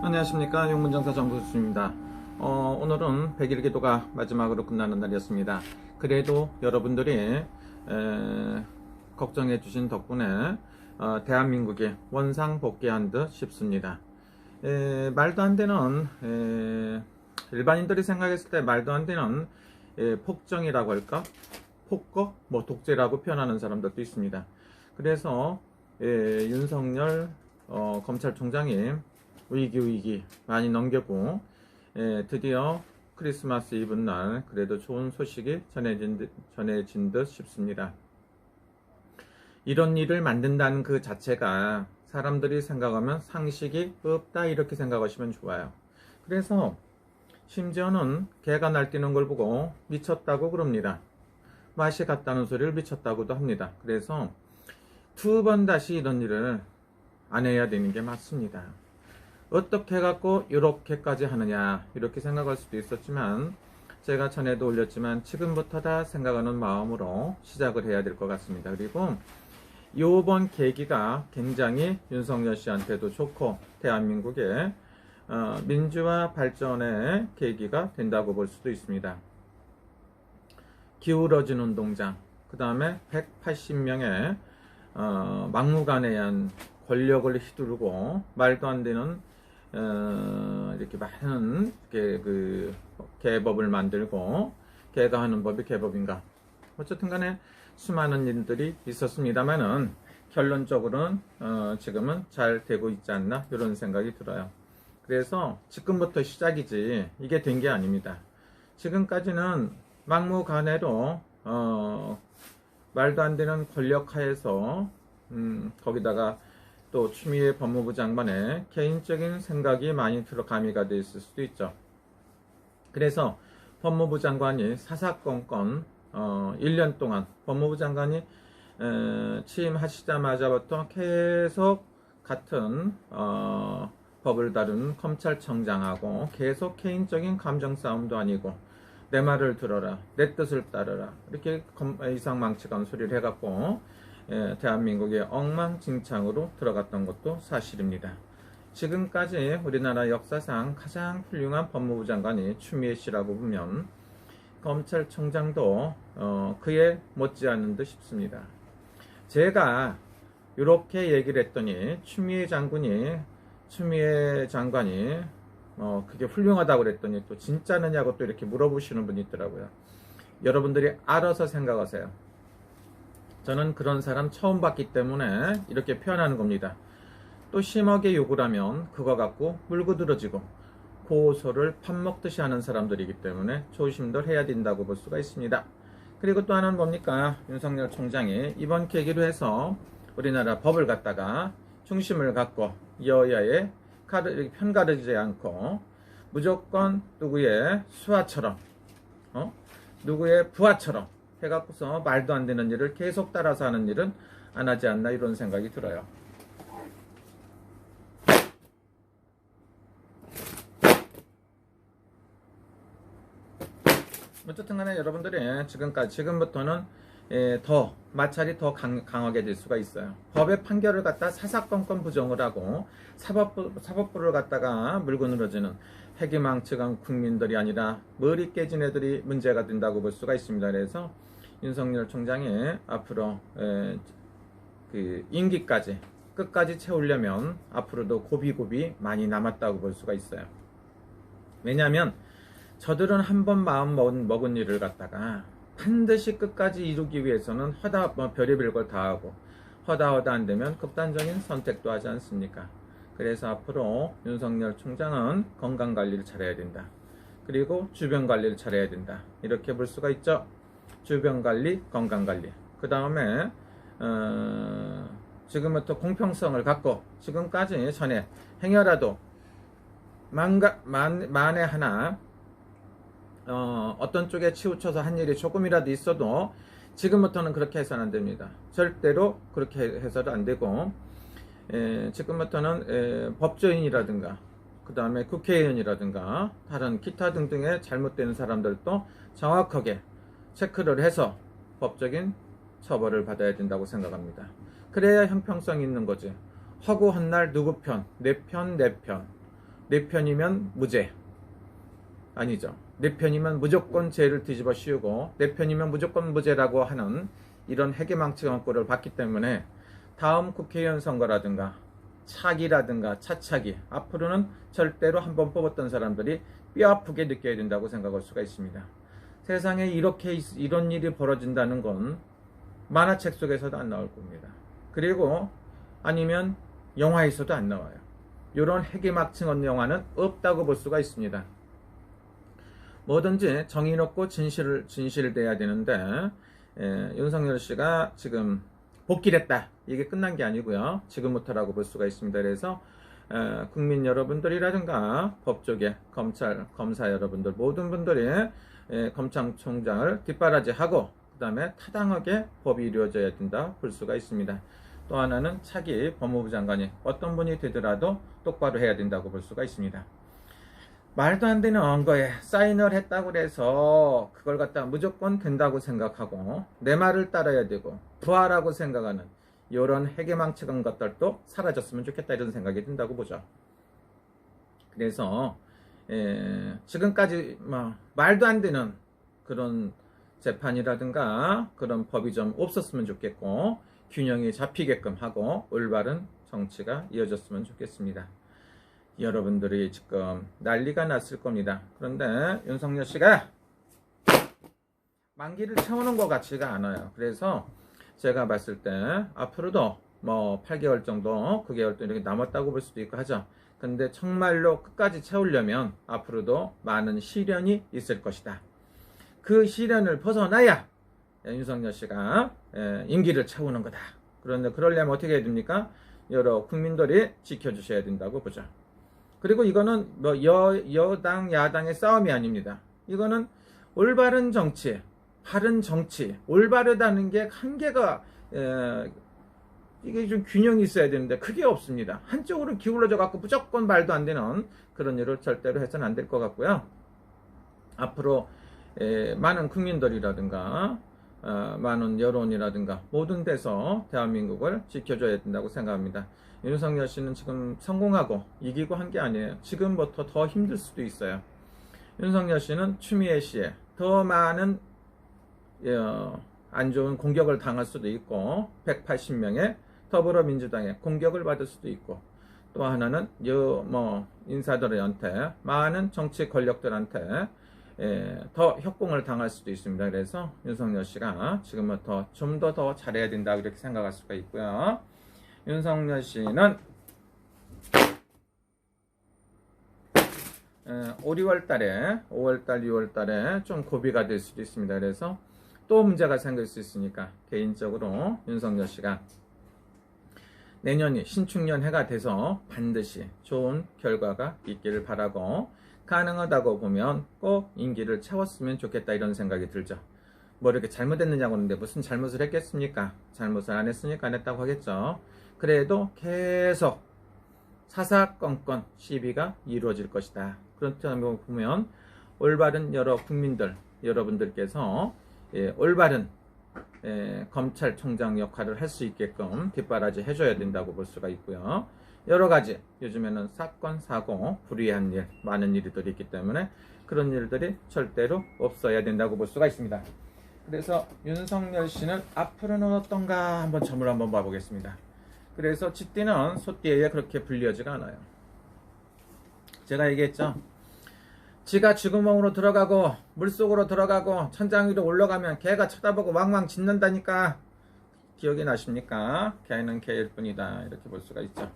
안녕하십니까, 용문정사 정부수입니다. 오늘은 100일 기도가 마지막으로 끝나는 날이었습니다. 그래도 여러분들이 걱정해 주신 덕분에 대한민국이 원상 복귀한 듯 싶습니다. 말도 안 되는 일반인들이 생각했을 때 말도 안 되는 폭정이라고 할까, 폭거, 독재라고 표현하는 사람들도 있습니다. 그래서 윤석열 검찰총장이 위기 많이 넘겼고, 드디어 크리스마스 이브 날 그래도 좋은 소식이 전해진 듯 싶습니다. 이런 일을 만든다는 그 자체가 사람들이 생각하면 상식이 없다, 이렇게 생각하시면 좋아요. 그래서 심지어는 개가 날뛰는 걸 보고 미쳤다고 그럽니다. 맛이 갔다는 소리를 미쳤다고도 합니다. 그래서 두 번 다시 이런 일을 안 해야 되는 게 맞습니다. 어떻게 해갖고 이렇게까지 하느냐, 이렇게 생각할 수도 있었지만, 제가 전에도 올렸지만 지금부터다 생각하는 마음으로 시작을 해야 될 것 같습니다. 그리고 요번 계기가 굉장히 윤석열 씨한테도 좋고 대한민국의 민주화 발전의 계기가 된다고 볼 수도 있습니다. 기울어진 운동장, 그 다음에 180명의 막무가내에 의한 권력을 휘두르고 말도 안 되는 이렇게 많은 개법을 만들고, 개가 하는 법이 개법인가, 어쨌든 간에 수많은 일들이 있었습니다만은 결론적으로는 지금은 잘 되고 있지 않나, 이런 생각이 들어요. 그래서 지금부터 시작이지 이게 된 게 아닙니다. 지금까지는 막무가내로 말도 안 되는 권력 하에서 거기다가 또 추미애 법무부 장관의 개인적인 생각이 많이 가미가 되어 있을 수도 있죠. 그래서 법무부 장관이 사사건건 1년 동안 법무부 장관이 취임하시자마자부터 계속 같은 법을 다룬 검찰청장하고 계속 개인적인 감정 싸움도 아니고 내 말을 들어라, 내 뜻을 따르라, 이렇게 이상망측한 소리를 해갖고 대한민국의 엉망진창으로 들어갔던 것도 사실입니다. 지금까지 우리나라 역사상 가장 훌륭한 법무부 장관이 추미애 씨라고 보면 검찰총장도 그에 못지않은 듯 싶습니다. 제가 이렇게 얘기를 했더니 추미애 장관이 그게 훌륭하다고 그랬더니 또 진짜느냐고 또 이렇게 물어보시는 분이 있더라고요. 여러분들이 알아서 생각하세요. 저는 그런 사람 처음 봤기 때문에 이렇게 표현하는 겁니다. 또 심하게 욕을 하면 그거 갖고 물고 들어지고 고소를 밥 먹듯이 하는 사람들이기 때문에 조심들 해야 된다고 볼 수가 있습니다. 그리고 또 하나는 뭡니까? 윤석열 총장이 이번 계기로 해서 우리나라 법을 갖다가 중심을 갖고 여야의 편 가르지 않고 무조건 누구의 수하처럼 누구의 부하처럼 해갖고서 말도 안 되는 일을 계속 따라서 하는 일은 안 하지 않나, 이런 생각이 들어요. 어쨌든 간에 여러분들이 지금부터는 더 마찰이 더 강하게 될 수가 있어요. 법의 판결을 갖다 사사건건 부정을 하고 사법부를 갖다가 물고 늘어지는 해기망측한 국민들이 아니라 머리 깨진 애들이 문제가 된다고 볼 수가 있습니다. 그래서 윤석열 총장이 앞으로 그 임기까지 끝까지 채우려면 앞으로도 고비고비 많이 남았다고 볼 수가 있어요. 왜냐하면 저들은 한 번 마음 먹은 일을 갖다가 반드시 끝까지 이루기 위해서는 별의별 걸 다 하고 허다 안 되면 극단적인 선택도 하지 않습니까? 그래서 앞으로 윤석열 총장은 건강관리를 잘해야 된다. 그리고 주변관리를 잘해야 된다. 이렇게 볼 수가 있죠. 주변관리, 건강관리. 그 다음에 지금부터 공평성을 갖고, 지금까지 전에 행여라도 만에 하나 어떤 쪽에 치우쳐서 한 일이 조금이라도 있어도 지금부터는 그렇게 해서는 안 됩니다. 절대로 그렇게 해서도 안 되고, 지금부터는 법조인이라든가 그 다음에 국회의원이라든가 다른 기타 등등의 잘못된 사람들도 정확하게 체크를 해서 법적인 처벌을 받아야 된다고 생각합니다. 그래야 형평성이 있는 거지. 허구한 날 누구 편, 내 편, 내 편이면 무죄. 아니죠. 내 편이면 무조건 죄를 뒤집어 씌우고 내 편이면 무조건 무죄라고 하는 이런 해괴망측한 꼴을 봤기 때문에 다음 국회의원 선거라든가 차기라든가 차차기 앞으로는 절대로 한번 뽑았던 사람들이 뼈아프게 느껴야 된다고 생각할 수가 있습니다. 세상에 이런 일이 벌어진다는 건 만화책 속에서도 안 나올 겁니다. 그리고 아니면 영화에서도 안 나와요. 이런 해괴막측한 영화는 없다고 볼 수가 있습니다. 뭐든지 정의롭고 진실돼야 되는데 윤석열 씨가 지금 복귀를 했다. 이게 끝난 게 아니고요. 지금부터라고 볼 수가 있습니다. 그래서 국민 여러분들이라든가 법조계, 검찰, 검사 여러분들 모든 분들이 검찰총장을 뒷바라지하고 그 다음에 타당하게 법이 이루어져야 된다 볼 수가 있습니다. 또 하나는 차기 법무부 장관이 어떤 분이 되더라도 똑바로 해야 된다고 볼 수가 있습니다. 말도 안 되는 거에 사인을 했다고 해서 그걸 갖다가 무조건 된다고 생각하고 내 말을 따라야 되고 부하라고 생각하는 이런 해괴망측한 것들도 사라졌으면 좋겠다 이런 생각이 든다고 보죠. 그래서 지금까지 말도 안 되는 그런 재판이라든가 그런 법이 좀 없었으면 좋겠고 균형이 잡히게끔 하고 올바른 정치가 이어졌으면 좋겠습니다. 여러분들이 지금 난리가 났을 겁니다. 그런데 윤석열 씨가 만기를 채우는 것 같지가 않아요. 그래서 제가 봤을 때 앞으로도 8개월 정도, 9개월 또 이렇게 남았다고 볼 수도 있고 하죠. 근데 정말로 끝까지 채우려면 앞으로도 많은 시련이 있을 것이다. 그 시련을 벗어나야 윤석열 씨가 임기를 채우는 거다. 그런데 그러려면 어떻게 해야 됩니까? 여러 국민들이 지켜주셔야 된다고 보죠. 그리고 이거는 여당, 야당의 싸움이 아닙니다. 이거는 올바른 정치, 바른 정치, 올바르다는 게 한계가, 이게 좀 균형이 있어야 되는데 그게 없습니다. 한쪽으로 기울어져 갖고 무조건 말도 안 되는 그런 일을 절대로 해서는 안 될 것 같고요. 앞으로 많은 국민들이라든가 많은 여론이라든가 모든 데서 대한민국을 지켜줘야 된다고 생각합니다. 윤석열 씨는 지금 성공하고 이기고 한 게 아니에요. 지금부터 더 힘들 수도 있어요. 윤석열 씨는 추미애 씨에 더 많은 안 좋은 공격을 당할 수도 있고 180명의 더불어민주당에 공격을 받을 수도 있고 또 하나는 인사들한테 많은 정치 권력들한테 더 협공을 당할 수도 있습니다. 그래서 윤석열 씨가 지금부터 좀 더 잘해야 된다 이렇게 생각할 수가 있고요. 윤석열 씨는 5월달에 6월달에 좀 고비가 될 수도 있습니다. 그래서 또 문제가 생길 수 있으니까 개인적으로 윤석열 씨가 내년이 신축년 해가 돼서 반드시 좋은 결과가 있기를 바라고 가능하다고 보면 꼭 임기를 채웠으면 좋겠다 이런 생각이 들죠. 뭐 이렇게 잘못했느냐고 하는데 무슨 잘못을 했겠습니까? 잘못을 안 했으니까 안 했다고 하겠죠. 그래도 계속 사사건건 시비가 이루어질 것이다. 그렇다고 보면 올바른 여러 국민들 여러분들께서 올바른 검찰총장 역할을 할 수 있게끔 뒷바라지 해줘야 된다고 볼 수가 있고요. 여러 가지 요즘에는 사건, 사고, 불의한 일, 많은 일들이 있기 때문에 그런 일들이 절대로 없어야 된다고 볼 수가 있습니다. 그래서 윤석열 씨는 앞으로는 어떤가 한번 점을 한번 봐보겠습니다. 그래서 쥐띠는 소띠에 그렇게 불리하지가 않아요. 제가 얘기했죠. 지가 쥐구멍으로 들어가고 물속으로 들어가고 천장 위로 올라가면 개가 쳐다보고 왕왕 짖는다니까. 기억이 나십니까? 개는 개일 뿐이다 이렇게 볼 수가 있죠.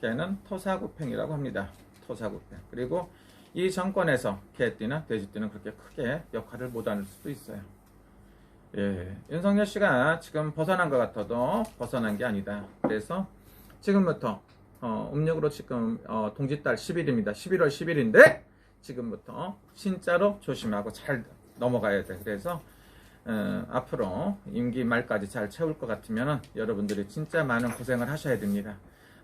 개는 토사구팽이라고 합니다. 토사구팽. 그리고 이 정권에서 개띠나 돼지띠는 그렇게 크게 역할을 못할 수도 있어요. 윤석열 씨가 지금 벗어난 것 같아도 벗어난 게 아니다. 그래서 지금부터 음력으로 지금 동짓달 10일입니다. 11월 10일인데 지금부터 진짜로 조심하고 잘 넘어가야 돼. 그래서 앞으로 임기 말까지 잘 채울 것 같으면 여러분들이 진짜 많은 고생을 하셔야 됩니다.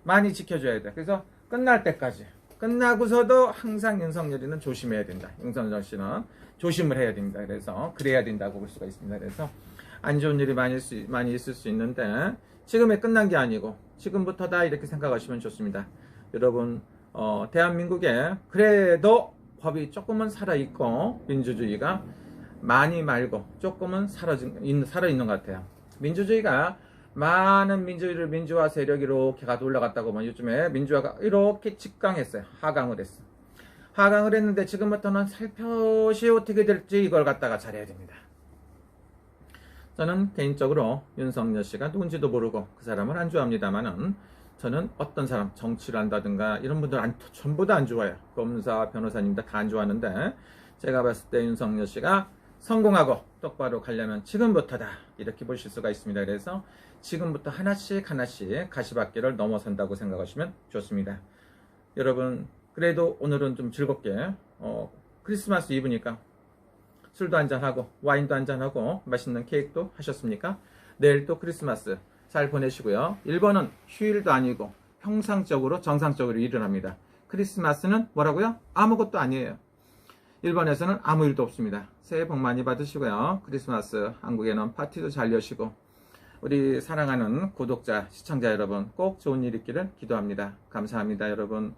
많이 지켜줘야 돼. 그래서 끝날 때까지 끝나고서도 항상 윤석열이는 조심해야 된다. 윤석열 씨는 조심을 해야 됩니다. 그래서 그래야 된다고 볼 수가 있습니다. 그래서 안 좋은 일이 많이 있을 수 있는데 지금에 끝난 게 아니고 지금부터다 이렇게 생각하시면 좋습니다. 여러분 대한민국에 그래도 법이 조금은 살아있고 민주주의가 많이 말고 조금은 살아있는 것 같아요. 민주주의가 많은 민주화 세력이 이렇게 가도 올라갔다고 보면 요즘에 민주화가 이렇게 직강했어요. 하강을 했어. 하강을 했는데 지금부터는 살펴시 어떻게 될지 이걸 갖다가 잘해야 됩니다. 저는 개인적으로 윤석열 씨가 누군지도 모르고 그 사람을 안 좋아합니다만은 저는 어떤 사람 정치를 한다든가 이런 분들 전부 다 안 좋아요. 검사, 변호사님들 다 안 좋아하는데 제가 봤을 때 윤석열 씨가 성공하고 똑바로 가려면 지금부터다 이렇게 보실 수가 있습니다. 그래서 지금부터 하나씩 가시밭길을 넘어선다고 생각하시면 좋습니다. 여러분 그래도 오늘은 좀 즐겁게 크리스마스 이브니까 술도 한잔하고 와인도 한잔하고 맛있는 케이크도 하셨습니까? 내일 또 크리스마스 잘 보내시고요. 일본은 휴일도 아니고 평상적으로 정상적으로 일을 합니다. 크리스마스는 뭐라고요? 아무것도 아니에요. 일본에서는 아무 일도 없습니다. 새해 복 많이 받으시고요. 크리스마스 한국에는 파티도 잘 여시고 우리 사랑하는 구독자, 시청자 여러분 꼭 좋은 일 있기를 기도합니다. 감사합니다. 여러분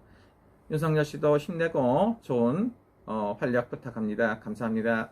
윤석열 씨도 힘내고 좋은 활약 부탁합니다. 감사합니다.